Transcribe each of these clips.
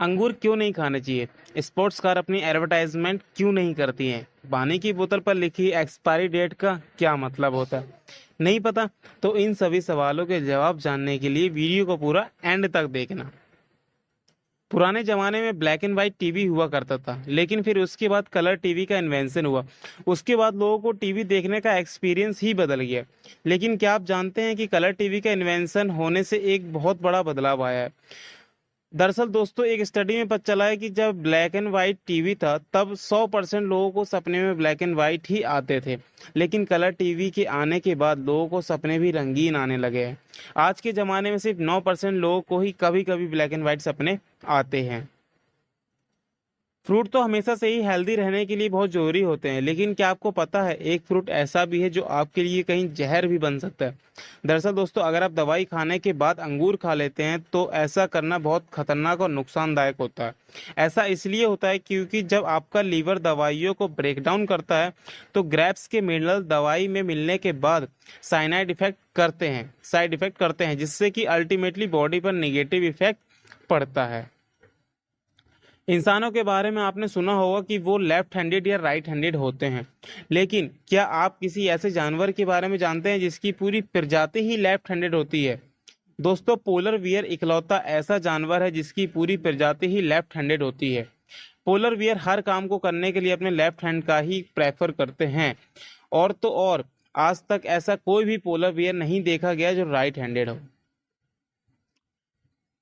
अंगूर क्यों नहीं खाने चाहिए? स्पोर्ट्स कार अपनी एडवर्टाइजमेंट क्यों नहीं करती हैं? पानी की बोतल पर लिखी एक्सपायरी डेट का क्या मतलब होता है? नहीं पता? तो इन सभी सवालों के जवाब जानने के लिए वीडियो को पूरा एंड तक देखना। पुराने जमाने में ब्लैक एंड वाइट टीवी हुआ करता था, लेकिन फिर उसके बाद कलर टीवी का इन्वेंशन हुआ। उसके बाद लोगों को टीवी देखने का एक्सपीरियंस ही बदल गया। लेकिन क्या आप जानते हैं कि कलर टीवी का इन्वेंशन होने से एक बहुत बड़ा बदलाव आया है? दरअसल दोस्तों, एक स्टडी में पता चला है कि जब ब्लैक एंड वाइट टीवी था तब 100% लोगों को सपने में ब्लैक एंड वाइट ही आते थे। लेकिन कलर टीवी के आने के बाद लोगों को सपने भी रंगीन आने लगे हैं। आज के ज़माने में सिर्फ 9% लोगों को ही कभी कभी ब्लैक एंड वाइट सपने आते हैं। फ्रूट तो हमेशा से ही हेल्दी रहने के लिए बहुत जरूरी होते हैं, लेकिन क्या आपको पता है एक फ्रूट ऐसा भी है जो आपके लिए कहीं जहर भी बन सकता है? दरअसल दोस्तों, अगर आप दवाई खाने के बाद अंगूर खा लेते हैं तो ऐसा करना बहुत खतरनाक और नुकसानदायक होता है। ऐसा इसलिए होता है क्योंकि जब आपका लीवर दवाइयों को ब्रेक डाउन करता है तो ग्रेप्स के मिनरल दवाई में मिलने के बाद साइड इफेक्ट करते हैं, जिससे कि अल्टीमेटली बॉडी पर निगेटिव इफेक्ट पड़ता है। इंसानों के बारे में आपने सुना होगा कि वो लेफ्ट हैंडेड या राइट हैंडेड होते हैं, लेकिन क्या आप किसी ऐसे जानवर के बारे में जानते हैं जिसकी पूरी प्रजाति ही लेफ्ट हैंडेड होती है? दोस्तों, पोलर बियर इकलौता ऐसा जानवर है जिसकी पूरी प्रजाति ही लेफ्ट हैंडेड होती है। पोलर बियर हर काम को करने के लिए अपने लेफ्ट हैंड का ही प्रेफर करते हैं। और तो और, आज तक ऐसा कोई भी पोलर बियर नहीं देखा गया जो राइट हैंडेड हो।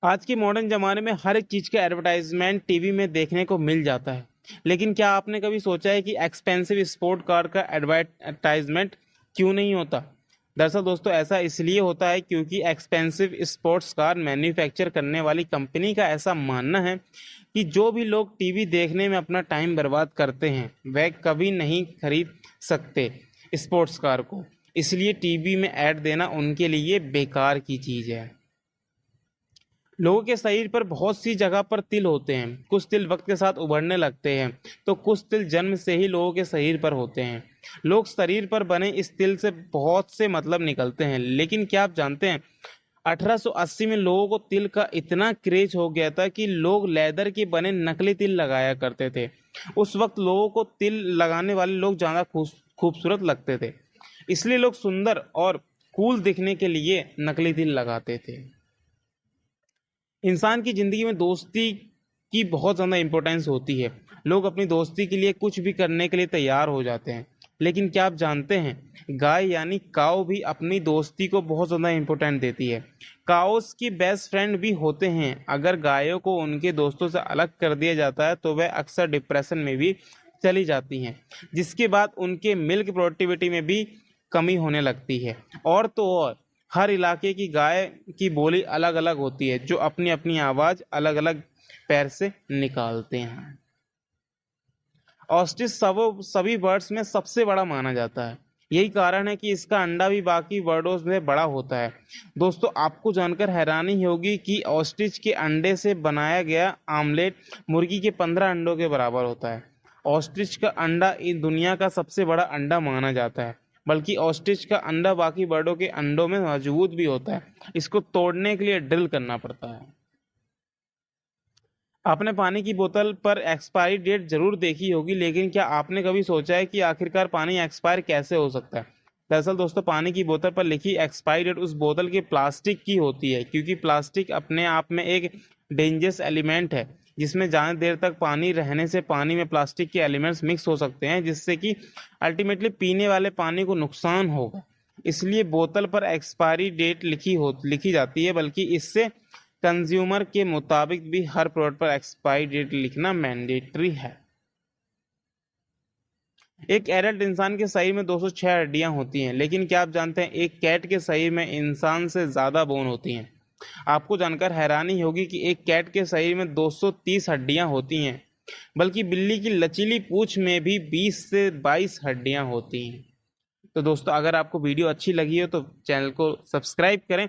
आज के मॉडर्न ज़माने में हर एक चीज़ का एडवर्टाइजमेंट टीवी में देखने को मिल जाता है, लेकिन क्या आपने कभी सोचा है कि एक्सपेंसिव स्पोर्ट कार का एडवर्टाइजमेंट क्यों नहीं होता? दरअसल दोस्तों, ऐसा इसलिए होता है क्योंकि एक्सपेंसिव स्पोर्ट्स कार मैन्युफैक्चर करने वाली कंपनी का ऐसा मानना है कि जो भी लोग टीवी देखने में अपना टाइम बर्बाद करते हैं वह कभी नहीं खरीद सकते स्पोर्ट्स कार को। इसलिए टीवी में ऐड देना उनके लिए बेकार की चीज़ है। लोगों के शरीर पर बहुत सी जगह पर तिल होते हैं। कुछ तिल वक्त के साथ उभरने लगते हैं, तो कुछ तिल जन्म से ही लोगों के शरीर पर होते हैं। लोग शरीर पर बने इस तिल से बहुत से मतलब निकलते हैं, लेकिन क्या आप जानते हैं 1880 में लोगों को तिल का इतना क्रेज हो गया था कि लोग लेदर के बने नकली तिल लगाया करते थे। उस वक्त लोगों को तिल लगाने वाले लोग ज़्यादा खूबसूरत लगते थे, इसलिए लोग सुंदर और कूल दिखने के लिए नकली तिल लगाते थे। इंसान की ज़िंदगी में दोस्ती की बहुत ज़्यादा इम्पोर्टेंस होती है। लोग अपनी दोस्ती के लिए कुछ भी करने के लिए तैयार हो जाते हैं। लेकिन क्या आप जानते हैं गाय यानी काऊ भी अपनी दोस्ती को बहुत ज़्यादा इम्पोर्टेंट देती है। काउस की बेस्ट फ्रेंड भी होते हैं। अगर गायों को उनके दोस्तों से अलग कर दिया जाता है तो वह अक्सर डिप्रेशन में भी चली जाती हैं, जिसके बाद उनके मिल्क प्रोडक्टिविटी में भी कमी होने लगती है। और तो और, हर इलाके की गाय की बोली अलग अलग होती है, जो अपनी अपनी आवाज़ अलग अलग पैर से निकालते हैं। ऑस्ट्रिच सभी बर्ड्स में सबसे बड़ा माना जाता है। यही कारण है कि इसका अंडा भी बाकी बर्डों में बड़ा होता है। दोस्तों, आपको जानकर हैरानी होगी कि ऑस्ट्रिच के अंडे से बनाया गया आमलेट मुर्गी के 15 अंडों के बराबर होता है। ऑस्ट्रिच का अंडा इस दुनिया का सबसे बड़ा अंडा माना जाता है, बल्कि ऑस्ट्रिच का अंडा बाकी बर्डों के अंडों में मजबूत भी होता है। इसको तोड़ने के लिए ड्रिल करना पड़ता है। आपने पानी की बोतल पर एक्सपायरी डेट जरूर देखी होगी, लेकिन क्या आपने कभी सोचा है कि आखिरकार पानी एक्सपायर कैसे हो सकता है? दरअसल दोस्तों, पानी की बोतल पर लिखी एक्सपायरी डेट उस बोतल की प्लास्टिक की होती है, क्योंकि प्लास्टिक अपने आप में एक डेंजरस एलिमेंट है जिसमें ज़्यादा देर तक पानी रहने से पानी में प्लास्टिक के एलिमेंट्स मिक्स हो सकते हैं, जिससे कि अल्टीमेटली पीने वाले पानी को नुकसान होगा। इसलिए बोतल पर एक्सपायरी डेट लिखी जाती है, बल्कि इससे कंज्यूमर के मुताबिक भी हर प्रोडक्ट पर एक्सपायरी डेट लिखना मैंडेटरी है। एक एडल्ट इंसान के शरीर में 206 हड्डियां होती हैं, लेकिन क्या आप जानते हैं एक कैट के शरीर में इंसान से ज़्यादा बोन होती हैं? आपको जानकर हैरानी होगी कि एक कैट के शरीर में 230 हड्डियां होती हैं, बल्कि बिल्ली की लचीली पूंछ में भी 20 से 22 हड्डियां होती हैं। तो दोस्तों, अगर आपको वीडियो अच्छी लगी हो तो चैनल को सब्सक्राइब करें